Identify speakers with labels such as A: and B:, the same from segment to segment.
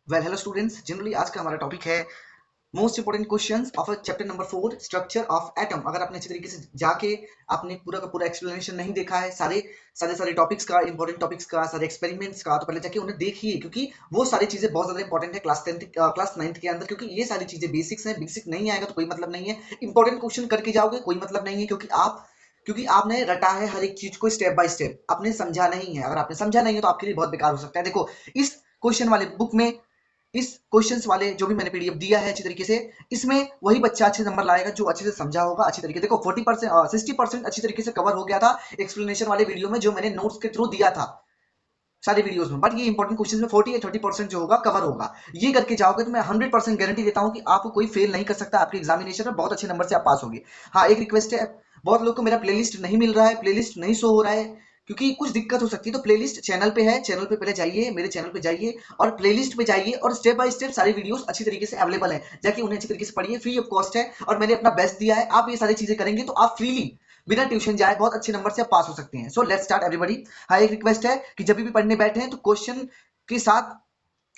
A: Hello students, generally आज का हमारा टॉपिक है most important questions of chapter number 4 structure of atom. अगर आपने अच्छी तरीके से जाके आपने पूरा का पूरा एक्सप्लेनेशन नहीं देखा है सारे टॉपिक्स का, इंपॉर्टेंट टॉपिक्स का, सारे एक्सपेरिमेंट्स का, तो पहले जाके उन्हें देखिए, क्योंकि वो सारी चीजें बहुत ज्यादा इंपॉर्टेंट है क्लास 9th के अंदर। क्योंकि ये सारी चीजें बेसिक्स हैं, बेसिक नहीं आएगा तो कोई मतलब नहीं है। इंपॉर्टेंट क्वेश्चन करके जाओगे कोई मतलब नहीं है, क्योंकि आपने रटा है हर एक चीज को स्टेप बाय स्टेप, आपने समझा नहीं है। अगर आपने समझा नहीं है तो आपके लिए बहुत बेकार हो सकता है। देखो, इस क्वेश्चन वाले बुक में, इस क्वेश्चंस वाले जो भी मैंने पीडीएफ दिया है अच्छी तरीके से, इसमें वही बच्चा अच्छे नंबर लाएगा जो अच्छे से समझा होगा अच्छी तरीके। देखो 40% 60% अच्छी तरीके से कवर हो गया था एक्सप्लेनेशन वाले वीडियो में, जो मैंने नोट्स के थ्रू दिया था सारे वीडियोस में। बट ये इंपॉर्टेंट क्वेश्चन में 40 या 30% जो होगा कवर होगा। ये करके जाओगे तो मैं 100% गारंटी देता हूं कि आपको कोई फेल नहीं कर सकता। आपके एग्जामिनेशन में बहुत अच्छे नंबर से आप पास होगे। हाँ, एक रिक्वेस्ट है, बहुत लोग को मेरा प्लेलिस्ट नहीं मिल रहा है, प्लेलिस्ट नहीं शो हो रहा है, क्योंकि कुछ दिक्कत हो सकती है। तो प्लेलिस्ट चैनल पे है, चैनल पे पहले जाइए, मेरे चैनल पे जाइए और प्लेलिस्ट पे जाइए, और स्टेप बाय स्टेप सारी वीडियोस अच्छी तरीके से अवेलेबल है, जाके उन्हें अच्छी तरीके से पढ़िए। फ्री ऑफ कॉस्ट है और मैंने अपना बेस्ट दिया है। आप ये सारी चीजें करेंगे तो आप फ्रीली बिना ट्यूशन जाए बहुत अच्छे नंबर से आप पास हो सकते हैं। सो लेट्स स्टार्ट एवरीबॉडी। हाँ, एक रिक्वेस्ट है कि जब भी पढ़ने बैठे हैं तो क्वेश्चन के साथ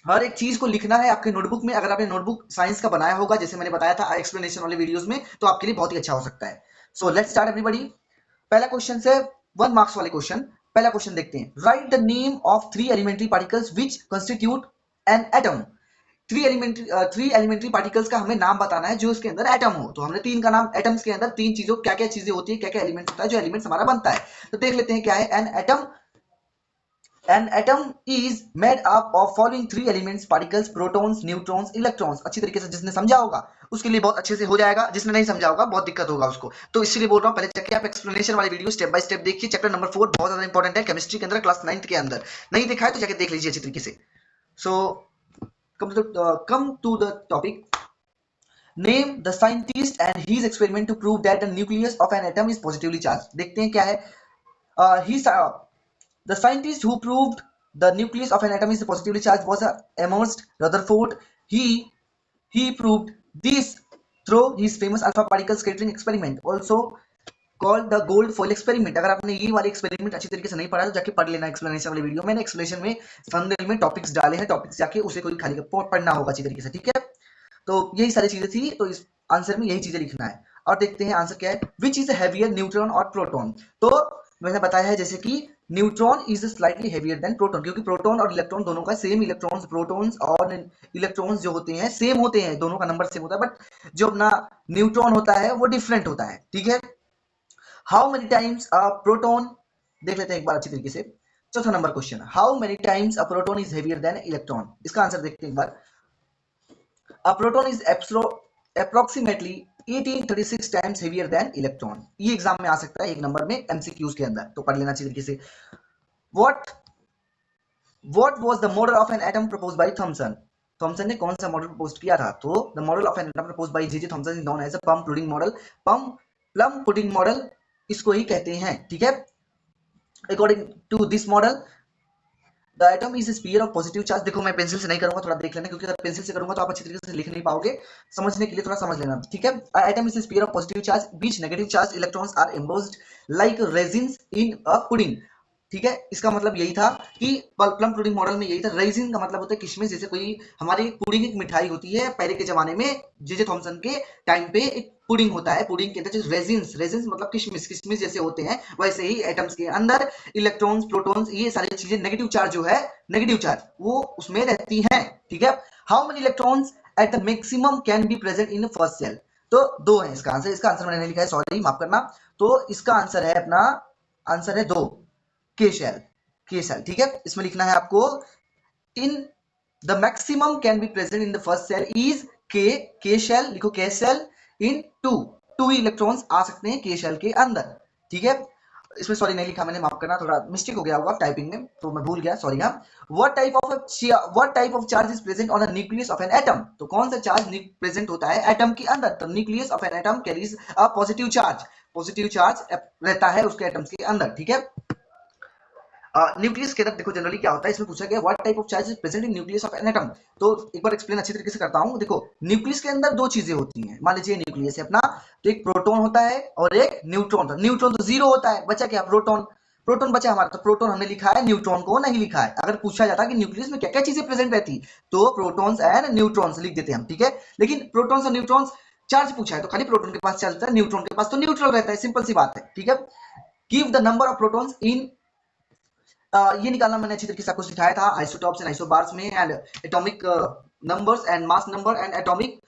A: हर एक चीज को लिखना है आपके नोटबुक में। अगर आपने नोटबुक साइंस का बनाया होगा, जैसे मैंने बताया था एक्सप्लेनेशन वाले वीडियोस में, तो आपके लिए बहुत ही अच्छा हो सकता है। So let's start everybody. पहला क्वेश्चन से 1 मार्क्स वाले क्वेश्चन। पहला क्वेश्चन देखते हैं। Write the name of 3 elementary particles which constitute an atom. Three elementary particles का हमें नाम बताना है जो उसके अंदर एटम हो। तो हमने तीन का नाम, एटम्स के अंदर तीन चीजों, क्या क्या चीजें होती है, क्या क्या एलिमेंट होता है जो एलिमेंट्स हमारा बनता है। तो देख लेते हैं क्या है an atom. An atom is made up of following 3 elements: particles, protons, neutrons, electrons। अच्छी तरीके से जिसने समझा होगा उसके लिए बहुत अच्छे से हो जाएगा, जिसने नहीं समझा होगा बहुत दिक्कत होगा उसको। तो इसलिए बोल रहा हूँ, पहले जाके आप एक्सप्लेनेशन वाली वीडियो स्टेप बाय स्टेप देखिए। चैप्टर नंबर 4 बहुत ज्यादा इंपॉर्टेंट है केमिस्ट्री के अंदर, क्लास 9th के अंदर। नहीं देखा है तो जाके देख लीजिए अच्छी तरीके से। So come to the topic. Name the scientist and his experiment to prove that the nucleus of an atom is positively charge. देखते हैं क्या है। ही The scientist who proved the nucleus of an atom is positively charged was Ernst Rutherford. He he proved this through his famous alpha particle scattering experiment, also called the gold foil experiment। अगर आपने ये वाले experiment अच्छी तरीके से नहीं पढ़ा तो जाके पढ़ लेना एक्सप्लेनेशन वाली वीडियो। मैंने एक्सप्लेनेशन में थंबनेल में टॉपिक्स डाले हैं, टॉपिक्स जाके उसे कोई खाली पढ़ना होगा अच्छी तरीके से, ठीक है। तो यही सारी चीजें थी, तो इस आंसर में यही चीजें लिखना है। और देखते हैं आंसर क्या है। विच इज हैवियर, न्यूट्रॉन और प्रोटॉन। तो मैंने बताया है जैसे कि neutron is slightly heavier than proton, क्योंकि प्रोटॉन और इलेक्ट्रॉन दोनों का सेम इलेक्ट्रॉन्स, प्रोटॉन्स और इलेक्ट्रॉन्स जो होते हैं सेम होते हैं, दोनों का नंबर सेम होता है। बट जो अपना न्यूट्रॉन होता है वो डिफरेंट होता है, ठीक है। How many times a proton, देख लेते हैं एक बार अच्छी तरीके से। चौथा number question, how many times a proton is heavier than electron. इसका आंसर देखते हैं एक बार। A proton is approximately 1836 times heavier than electron। ये एग्जाम में आ सकता है एक नंबर में एमसीक्यूज के अंदर, तो पढ़ लेना चाहिए तरीके से। What what was the model of an atom proposed by Thomson। Thomson ने कौन सा मॉडल प्रपोज किया था? तो the model of an atom proposed by J J Thomson is known as a plum pudding model. Plum pudding model इसको ही कहते हैं, ठीक है। According to this model the atom is sphere of positive charge. देखो मैं pencil से नहीं करूंगा, थोड़ा देख लेना, क्योंकि अगर पेंसिल से करूंगा तो आप अच्छी तरीके से लिख नहीं पाओगे। समझने के लिए थोड़ा समझ लेना, ठीक है। Atom is sphere of positive charge बीच negative charge electrons are embedded like raisins in a pudding. ठीक है, इसका मतलब यही था कि प्लम पुडिंग मॉडल में यही था। रेजिन का मतलब होता है किशमिश। जैसे कोई हमारी पुडिंग एक मिठाई होती है, पहले के जमाने में जे जे थॉमसन के टाइम पे एक पुडिंग होता है, पुडिंग के अंदर जो रेजिन्स, रेजिन्स मतलब किशमिश, किशमिश जैसे होते हैं, वैसे ही एटम्स के अंदर इलेक्ट्रॉन्स, प्रोटॉन्स, ये सारी चीजें, नेगेटिव चार्ज जो है, नेगेटिव चार्ज वो उसमें रहती हैं, ठीक है। How many electrons at the maximum can be present in first shell. तो 2 है इसका आंसर। इसका आंसर मैंने नहीं लिखा है, सॉरी माफ करना। तो इसका आंसर है अपना, आंसर है 2, के शेल, के शेल, ठीक है। इसमें लिखना है आपको in the maximum can be present in the first shell is K, K shell लिखो, के शेल इन 2 इलेक्ट्रॉन्स आ सकते हैं के शेल के अंदर, ठीक है। इसमें सॉरी नहीं लिखा मैंने, माफ करना, थोड़ा मिस्टेक हो गया होगा टाइपिंग में, तो मैं भूल गया, सॉरी। हाँ, what type of charge is present on the nucleus of an atom. तो कौन सा चार्ज प्रेजेंट होता है एटम के अंदर? तो nucleus of an atom carries a positive charge, positive charge रहता है उसके एटम्स के अंदर, ठीक है। न्यूक्लियस के अंदर देखो जनरली क्या होता है, इसमें पूछा गया what type of charge is present in nucleus of an atom. तो एक बार एक्सप्लेन अच्छी तरीके से करता हूं। देखो, न्यूक्लियस के अंदर 2 चीजें होती हैं। मान लीजिए न्यूक्लियस है अपना, तो एक प्रोटॉन होता है और एक न्यूट्रॉन होता है। न्यूट्रॉन तो जीरो होता है, बचा क्या? प्रोटॉन। प्रोटॉन बचा हमारा, तो प्रोटॉन हमने लिखा है, न्यूट्रॉन को नहीं लिखा है। अगर पूछा जाता कि न्यूक्लियस में क्या क्या चीजें प्रेजेंट रहती, तो प्रोटॉन्स एंड न्यूट्रॉन्स लिख देते हम, ठीक है। लेकिन प्रोटॉन्स और न्यूट्रॉन्स चार्ज पूछा है, तो खाली प्रोटॉन के पास चार्ज रहता है, न्यूट्रॉन के पास तो न्यूट्रल रहता है, सिंपल सी बात है, ठीक है। Give the number of protons in, ये निकालना मैंने अच्छी तरीके से आपको सिखाया था आइसोटॉप्स एंड आइसोबार्स में, and atomic numbers and mass number and atomic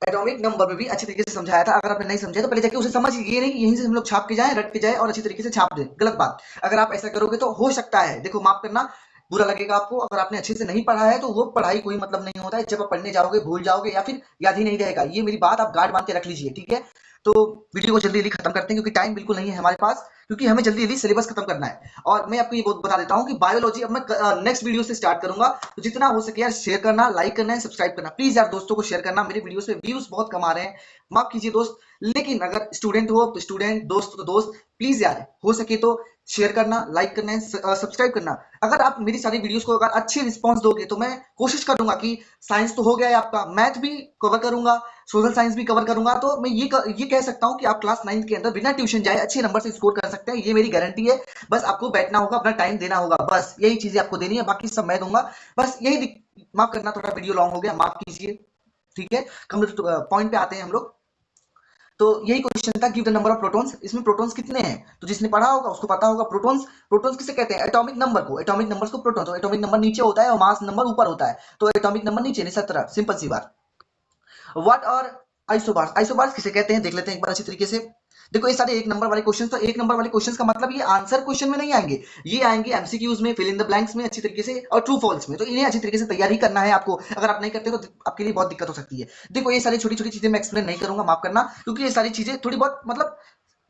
A: atomic number में भी अच्छी तरीके से समझाया था। अगर आपने नहीं समझा तो पहले जाके उसे समझिए, ये नहीं कि यहीं से हम लोग छाप के जाए, रट के जाए और अच्छी तरीके से छाप दें, गलत बात। अगर आप ऐसा करोगे तो हो सकता है, देखो माफ करना, बुरा लगेगा आपको, अगर आपने अच्छे से नहीं पढ़ा है तो वो पढ़ाई कोई मतलब नहीं होता है, जब आप पढ़ने जाओगे भूल जाओगे या फिर याद ही नहीं रहेगा। ये मेरी बात आप गार्ड बांध के रख लीजिए, ठीक है। तो वीडियो को जल्दी जल्दी खत्म करते हैं, क्योंकि टाइम बिल्कुल नहीं है हमारे पास, क्योंकि हमें जल्दी जल्दी सिलेबस खत्म करना है। और मैं आपको ये बता देता हूँ कि बायोलॉजी अब मैं नेक्स्ट वीडियो से स्टार्ट करूंगा, तो जितना हो सके यार शेयर करना, लाइक करना है, सब्सक्राइब करना, प्लीज यार दोस्तों को शेयर करना। मेरे वीडियो पे व्यूज बहुत कम आ रहे हैं, माफ कीजिए दोस्त, लेकिन अगर स्टूडेंट हो तो स्टूडेंट, दोस्त तो दोस्त, प्लीज यार हो सके तो शेयर करना, लाइक करना है, सब्सक्राइब करना। अगर आप मेरी सारी वीडियोस को अगर अच्छे रिस्पॉन्स दोगे तो मैं कोशिश करूंगा कि साइंस तो हो गया है आपका, मैथ भी कवर करूंगा, सोशल साइंस भी कवर करूंगा, तो मैं ये कह सकता हूं कि आप क्लास 9 के अंदर बिना ट्यूशन जाए अच्छे नंबर से स्कोर कर सकते हैं, ये मेरी गारंटी है। बस आपको बैठना होगा, अपना टाइम देना होगा, बस यही चीजें आपको देनी है, बाकी सब मैं दूंगा। बस यही, माफ करना थोड़ा वीडियो लॉन्ग हो गया, माफ कीजिए, ठीक है। कम पॉइंट पे आते हैं हम लोग। तो यही क्वेश्चन था, give the number of protons. इसमें प्रोटॉन्स कितने हैं, तो जिसने पढ़ा होगा उसको पता होगा। प्रोटॉन्स, प्रोटॉन्स किसे कहते हैं, एटॉमिक नंबर को, एटॉमिक नंबर्स को प्रोटॉन, तो एटॉमिक नंबर नीचे होता है और मास नंबर ऊपर होता है, तो एटॉमिक नंबर नीचे नहीं 17, सिंपल सी बात। व्हाट आर आइसोबार्स, आइसोबार्स किसे कहते हैं देख लेते हैं एक बार अच्छी तरीके से। देखो ये सारे एक नंबर वाले क्वेश्चन, तो एक नंबर वाले क्वेश्चन का मतलब ये आंसर क्वेश्चन में नहीं आएंगे, ये आएंगे एमसीक्यूज में, फिल इन द ब्लैंक्स में अच्छी तरीके से, और ट्रू फॉल्स में। तो इन्हें अच्छी तरीके से तैयारी करना है आपको, अगर आप नहीं करते तो आपके लिए बहुत दिक्कत हो सकती है। देखो ये सारी छोटी छोटी चीजें मैं एक्सप्लेन नहीं करूंगा, माफ करना, क्योंकि ये सारी चीजें थोड़ी बहुत मतलब,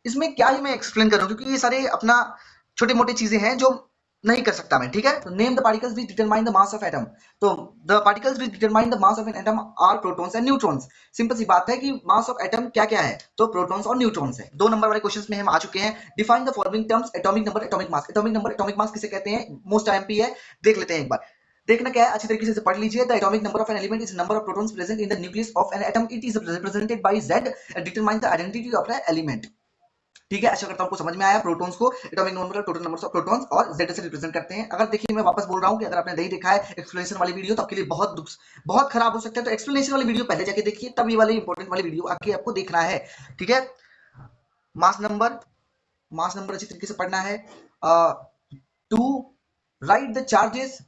A: इसमें क्या ही मैं एक्सप्लेन करूं, क्योंकि ये सारे अपना छोटे मोटे चीजें हैं जो नहीं कर सकता मैं, ठीक है। तो name the particles which determine the mass of atom, तो the particles which determine the mass of an atom are protons and neutrons. Simple सी बात है कि मास ऑफ एटम क्या क्या है, तो प्रोटॉन्स और न्यूट्रॉन्स है। 2 नंबर वाले क्वेश्चंस में हम आ चुके हैं। Define the following terms, atomic number, atomic mass. Atomic number, atomic mass किसे कहते हैं, मोस्ट एमपी है, देख लेते हैं एक बार। देखना क्या है, अच्छी तरीके से पढ़ लीजिए। The atomic number of an element is number of protons present in the nucleus of an atom, it is represented by z, determine the identity of the element, ठीक है। आशा करता हूं आपको समझ में आया। प्रोटॉन्स को atomic number, total numbers of protons और z से रिप्रेजेंट करते हैं। अगर देखिए मैं वापस बोल रहा हूं कि अगर आपने नहीं देखा है एक्सप्लेनेशन वाली वीडियो, तो आपके लिए बहुत खराब हो सकता है, तो एक्सप्लेनेशन वाली वीडियो पहले जाके देखिए, तब ये वाली इंपॉर्टेंट वाली वीडियो आके आपको देखना है, ठीक है। मास नंबर, मास नंबर अच्छी तरीके से पढ़ना है। To write the charges,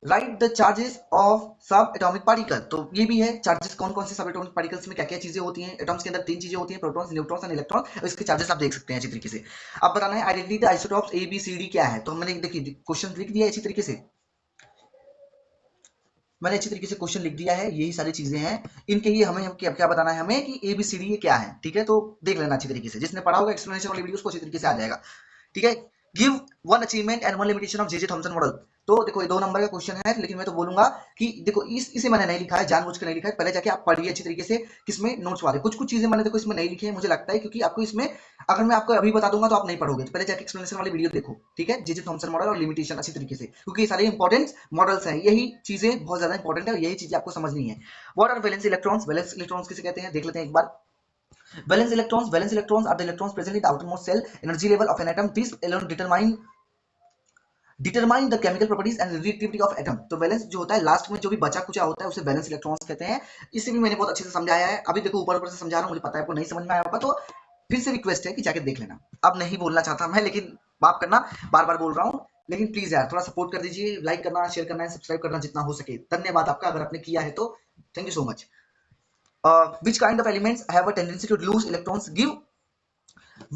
A: write the charges of subatomic particle, तो ये भी है चार्जेस, कौन कौन से सब एटॉमिक पार्टिकल्स में क्या क्या चीजें होती हैं। एटॉम्स के अंदर 3 चीजें होती हैं, प्रोटॉन्स, न्यूट्रॉन्स एंड इलेक्ट्रॉन, और इसके चार्जेस आप देख सकते हैं अच्छी तरीके से। अब बताना है identity the isotopes A B C D क्या है, तो हमने देखिए क्वेश्चन लिख दिया है अच्छी तरीके से, मैंने अच्छी तरीके से क्वेश्चन लिख दिया है, यही सारी चीजें हैं। इनके लिए हमें क्या क्या बताना है हमें कि ए बी सी डी ये क्या है, ठीक है। तो देख लेना अच्छी तरीके से, जिसने पढ़ा होगा एक्सप्लेनेशन वाली वीडियो को अच्छी तरीके से आ जाएगा, ठीक है। Give one achievement and one limitation of J Thomson model, तो देखो ये 2 नंबर का क्वेश्चन है, लेकिन मैं तो बोलूंगा कि देखो इसे मैंने नहीं लिखा है, जानबूझ के नहीं लिखा है, पहले जाके आप पढ़िए अच्छी तरीके से। किसमें, नोट्स वाले कुछ कुछ चीजें मैंने देखो इसमें नहीं लिखी है, मुझे लगता है क्योंकि आपको इसमें, अगर मैं आपको अभी बता दूंगा तो आप नहीं पढ़ोगे, तो पहले जाके एक्सप्लेनेशन वाली वीडियो देखो, ठीक है। जे थॉमसन मॉडल और लिमिटेशन अच्छी तरीके से, क्योंकि ये सारे इंपॉर्टेंट मॉडल्स हैं, यही चीजें बहुत ज्यादा इंपॉर्टेंट है और यही चीजें आपको समझनी है। What are valence electrons, valence electrons किसे कहते हैं देख लेते हैं एक बार। Valence electrons are the electrons present in the outermost shell energy level of an atom. These alone determine the chemical properties and reactivity of atom. तो valence जो होता है लास्ट में जो भी बचा कुचा होता है उसे वैलेंस इलेक्ट्रॉन्स कहते हैं। इसे भी मैंने बहुत अच्छे से समझाया है, अभी देखो ऊपर ऊपर से समझा रहा हूँ, मुझे पता है आपको नहीं समझ में आया होगा, तो फिर से रिक्वेस्ट है कि जाके देख लेना। अब नहीं बोलना चाहता मैं, लेकिन माफ करना, बार बार बोल रहा हूँ, लेकिन प्लीज यार थोड़ा सपोर्ट कर दीजिए, लाइक करना, शेयर करना, सब्सक्राइब करना जितना हो सके, धन्यवाद आपका अगर आपने किया है तो, thank you so much. Which kind of elements have a tendency to lose electrons, give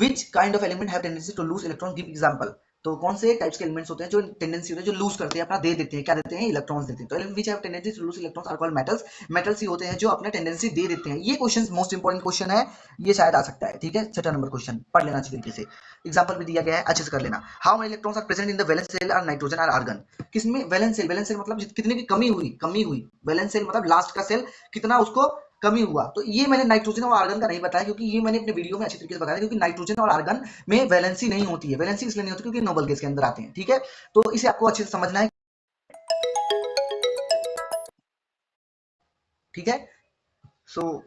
A: which kind of element have tendency to lose electrons, give example। तो कौन से टाइप्स के एलिमेंट्स होते हैं जो टेंडेंसी होते हैं, जो लूज करते हैं, अपना दे देते हैं, क्या देते हैं, इलेक्ट्रॉन्स देते हैं। तो element which have tendency to lose electrons are called metals. Metals ही होते हैं जो अपना टेंडेंसी दे देते हैं। ये क्वेश्चन मोस्ट इंपोर्टेंट क्वेश्चन है, ये शायद आ सकता है, ठीक है। 6 नंबर क्वेश्चन पढ़ लेना अच्छी तरीके से, एग्जांपल भी दिया गया है, अच्छे से कर लेना। How many electrons are present in the valence shell or nitrogen or argon, किसमें वैलेंस शेल, वैलेंस शेल मतलब कितने की कमी हुई, वैलेंस शेल मतलब लास्ट का सेल कितना उसको कमी हुआ। तो ये मैंने नाइट्रोजन और आर्गन का नहीं बताया, क्योंकि ये मैंने अपने वीडियो में अच्छी तरीके से बताया, क्योंकि नाइट्रोजन और आर्गन में वैलेंसी नहीं होती है। वैलेंसी इसलिए नहीं होती क्योंकि नोबल गैस के अंदर आते हैं, ठीक है। तो इसे आपको अच्छे से समझना है, ठीक है। So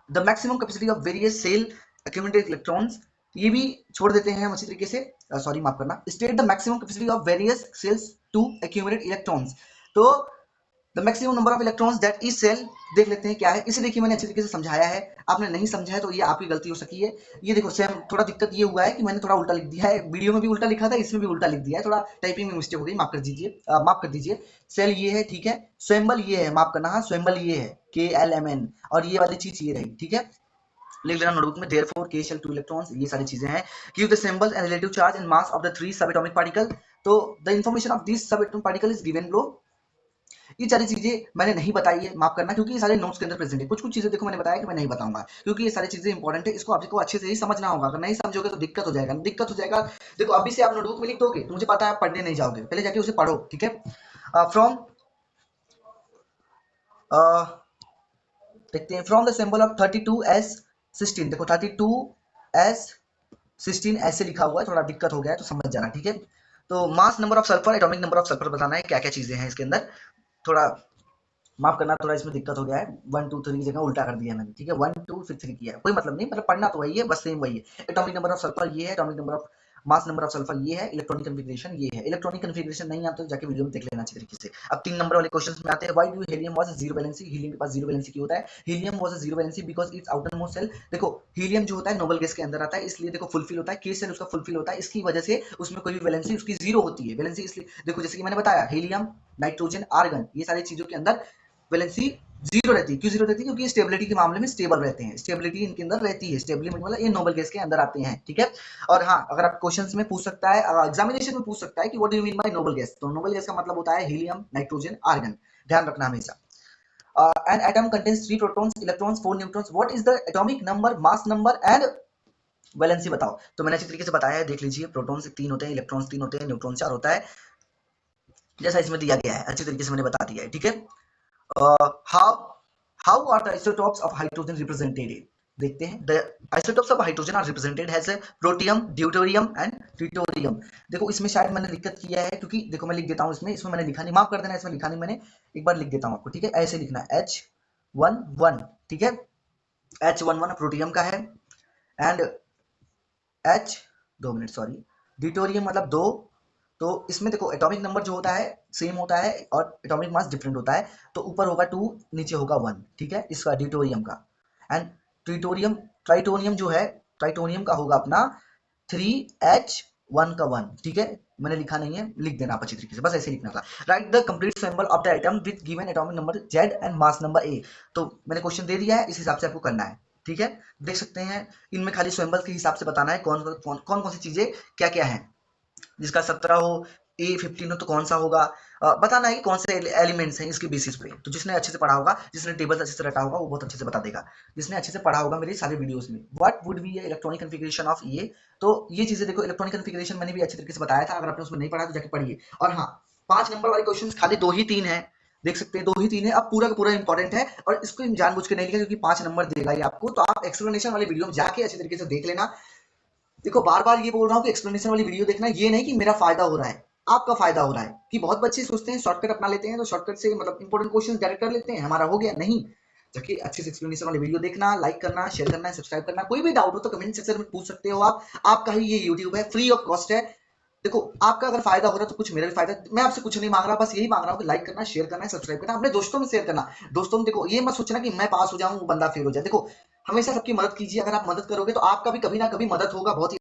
A: the maximum capacity of various shell accumulated electrons, ये भी छोड़ देते हैं हम अच्छी तरीके से, सॉरी माफ करना, state the maximum capacity of various shells to accumulate electrons. तो the maximum number of electrons that each shell, देख लेते हैं क्या है। इसे देखिए मैंने अच्छी तरीके से समझाया है, आपने नहीं समझा है तो ये आपकी गलती हो सकी है। ये देखो सेम थोड़ा दिक्कत ये हुआ है कि मैंने थोड़ा उल्टा लिख दिया है, वीडियो में भी उल्टा लिखा था, इसमें भी उल्टा लिख दिया है, थोड़ा टाइपिंग में मिस्टेक हो गई, माफ कर दीजिए, माफ कर दीजिए। सेल ये है, ठीक है, स्वयंबल ये है, माफ करना, हाँ स्वयंबल ये है KLMN, और ये वाली चीज ये रही, ठीक है, लिख लेना नोटबुक में। देयरफॉर K shell 2 electrons, ये सारी चीजें हैं। Give the symbol and relative charge and mass of the 3 subatomic particle. तो the information of this subatomic particle is given below. ये सारी चीजें मैंने नहीं बताई है, माफ करना, क्योंकि ये सारे नोट्स के अंदर प्रेजेंट है। कुछ कुछ चीजें देखो मैंने बताया कि मैं नहीं बताऊंगा, क्योंकि ये सारी चीजें इंपॉर्टेंट है, इसको आपको अच्छे से ही समझना होगा। अगर नहीं समझोगे तो दिक्कत हो जाएगा, दिक्कत हो जाएगा। देखो अभी से आप नोटबुक में लिख दोगे तो मुझे पता है आप पढ़ने नहीं जाओगे, पहले जाके उसे पढ़ो, ठीक है। फ्रॉम देखते हैं, from the symbol of 32S16, देखो 32S16 ऐसे लिखा हुआ है, थोड़ा दिक्कत हो गया है तो समझ जाना, ठीक है। तो mass number of sulphur, atomic number of sulphur बताना है, क्या क्या चीजें हैं इसके अंदर, थोड़ा माफ करना, थोड़ा इसमें दिक्कत हो गया है, 1 2 3 की जगह उल्टा कर दिया मैंने, ठीक है, 1 2 फिर 3 किया है, कोई मतलब नहीं, मतलब पढ़ना तो वही है, बस सेम वही है। एटॉमिक नंबर ऑफ सल्फर ये है, atomic number of mass number of sulphur ये है, इलेक्ट्रॉनिक कन्फिगरेशन ये है। इलेक्ट्रॉनिक कन्फिगरेशन नहीं आता तो जाके वीडियो में देख लेना अच्छी तरीके से। अब 3 नंबर वाले क्वेश्चंस में आते हैं। Why do helium has zero valency, helium के पास जीरो वैलेंसी क्यों होता है? Helium has zero valency because its outermost shell, देखो हीलियम जो होता है नोबल गैस के अंदर आता है, इसलिए देखो फुलफिल होता है, के सेल उसका फुलफिल होता है, इसकी वजह से उसमें कोई भी वैलेंसी उसकी जीरो होती है। वैलेंसी इसलिए देखो, जैसे कि मैंने बताया हीलियम, नाइट्रोजन, आर्गन, ये सारी चीजों के अंदर वैलेंसी जीरो रहती है। क्यों जीरो रहती है? क्योंकि स्टेबिलिटी के मामले में स्टेबल रहते हैं, स्टेबिलिटी इनके अंदर रहती है, स्टेबिलिटी मतलब ये नोबल गैस के अंदर आते हैं, ठीक है। और हाँ, अगर आप क्वेश्चंस में पूछ सकता है, एग्जामिनेशन में पूछ सकता है कि what do you mean by noble gas, तो नोबल गैस का मतलब होता है हीलियम, नाइट्रोजन, आर्गन, ध्यान रखना हमेशा। An atom contains 3 protons, electrons, 4 neutrons, what is the atomic number, mass number and valency बताओ। तो मैंने अच्छी तरीके से बताया है, देख लीजिए, प्रोटॉन्स 3 होते हैं, इलेक्ट्रॉन्स 3 होते हैं, न्यूट्रॉन 4 होता है, जैसा इसमें दिया गया है, अच्छी तरीके से मैंने बता दिया है, ठीक है। How are the isotopes of hydrogen represented, देखते हैं। The isotopes of hydrogen are represented as protium, deuterium and tritium. देखो इसमें शायद मैंने दिक्कत किया है, क्योंकि देखो मैं लिख देता हूँ, इसमें मैंने लिखा नहीं, माफ कर देना, इसमें लिखा नहीं मैंने, एक बार लिख देता हूँ आपको, ठीक है। ऐसे लिखना है H11, ठीक है, H11 प्रोटियम का है, एंड दो मिनट सॉरी, ड्यूटेरियम मतलब दो। तो इसमें देखो एटॉमिक नंबर जो होता है सेम होता है और एटॉमिक मास डिफरेंट होता है, तो ऊपर होगा 2, नीचे होगा 1, ठीक है, इसका ड्यूटेरियम का। एंड ट्रिटोरियम, ट्राइटोनियम जो है, ट्राइटोनियम का होगा अपना 3H1 का 1, ठीक है, मैंने लिखा नहीं है, लिख देना आप अच्छी तरीके से, बस ऐसे लिखना था। Right the complete symbol of the item with given atomic number Z and mass number A। तो मैंने क्वेश्चन दे दिया है, इस हिसाब से आपको करना है, ठीक है। देख सकते हैं, इनमें खाली सिंबल के हिसाब से बताना है कौन सी चीजें क्या क्या है। जिसका 17 हो, A15 हो तो कौन सा होगा, बताना है कि कौन से एलिमेंट्स हैं इसके बेसिस पे। तो जिसने अच्छे से पढ़ा होगा, जिसने टेबल अच्छे से रटा होगा, वो बहुत अच्छे से बता देगा, जिसने अच्छे से पढ़ा होगा मेरे सारे वीडियोस में। What would be electronic configuration of ये, तो ये चीजें देखो, इलेक्ट्रॉनिक कन्फिगरेशन मैंने भी अच्छे तरीके से बताया था, अगर आपने उसमें नहीं पढ़ा तो जाके पढ़िए। और हाँ, 5 नंबर वाले क्वेश्चन खाली 2 ही 3 है, देख सकते हैं 2 ही 3 है, अब पूरा का पूरा इंपॉर्टेंट है, और इसको जानबूझ के नहीं लिखा क्योंकि 5 नंबर देगा ये आपको, तो आप एक्सप्लेनेशन वाले वीडियो में जाके अच्छे तरीके से देख लेना। देखो बार बार ये बोल रहा हूँ कि एक्सप्लेनेशन वाली वीडियो देखना, ये नहीं कि मेरा फायदा हो रहा है, आपका फायदा हो रहा है। कि बहुत बच्चे सोचते हैं शॉर्टकट अपना लेते हैं, तो शॉर्टकट से मतलब इंपॉर्टेंट क्वेश्चन डायरेक्ट कर लेते हैं, हमारा हो गया, नहीं। जाके अच्छे से एक्सप्लेनेशन वाली वीडियो देखना, लाइक करना, शेयर करना, सब्सक्राइब करना। कोई भी डाउट हो तो कमेंट सेक्शन में पूछ सकते हो आप, आपका ही ये यूट्यूब है, फ्री ऑफ कॉस्ट है। देखो आपका अगर फायदा हो रहा है तो कुछ मेरा भी फायदा, मैं आपसे कुछ नहीं मांग रहा, बस यही मांग रहा हूँ कि लाइक करना, शेयर करना, सब्सक्राइब करना, अपने दोस्तों में शेयर करना। दोस्तों में देखो ये मत सोचना कि मैं पास हो जाऊं वो बंदा फेल हो जाए, देखो हमेशा सबकी मदद कीजिए, अगर आप मदद करोगे तो आपका भी कभी ना कभी मदद होगा, बहुत ही